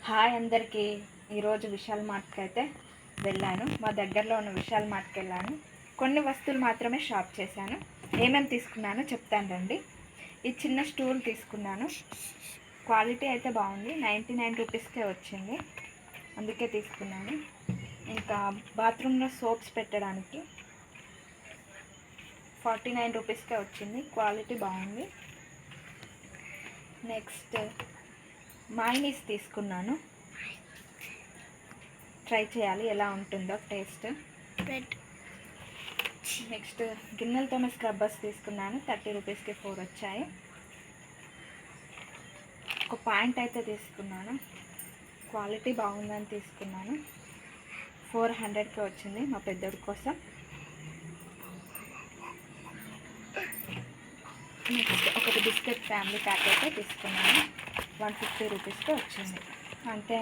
Hi అందరికీ. ఈరోజు విశాల్ మార్ట్కి అయితే వెళ్ళాను. మా దగ్గరలో ఉన్న విశాల్ మార్ట్కి వెళ్ళాను. కొన్ని వస్తువులు మాత్రమే షాప్ చేశాను. ఏమేమి తీసుకున్నానో చెప్తాను రండి. ఈ చిన్న స్టూల్ తీసుకున్నాను. క్వాలిటీ అయితే బాగుంది. 99 రూపీస్కే వచ్చింది, అందుకే తీసుకున్నాను. ఇంకా బాత్రూంలో సోప్స్ పెట్టడానికి 49 రూపీస్కే వచ్చింది. క్వాలిటీ బాగుంది. నెక్స్ట్ మైనీస్ తీసుకున్నాను. ట్రై చేయాలి ఎలా ఉంటుందో టేస్ట్. నెక్స్ట్ గిన్నెలతోనే స్క్రబ్బర్స్ తీసుకున్నాను. 30 రూపీస్కి 4 వచ్చాయి. ఒక ప్యాంట్ అయితే తీసుకున్నాను. క్వాలిటీ బాగుందని తీసుకున్నాను. 400కి వచ్చింది మా పెద్దోడి కోసం. నెక్స్ట్ ఒకటి బిస్కెట్ ఫ్యామిలీ ప్యాక్ అయితే తీసుకున్నాను. 150 రూపీస్కి వచ్చింది. అంతే.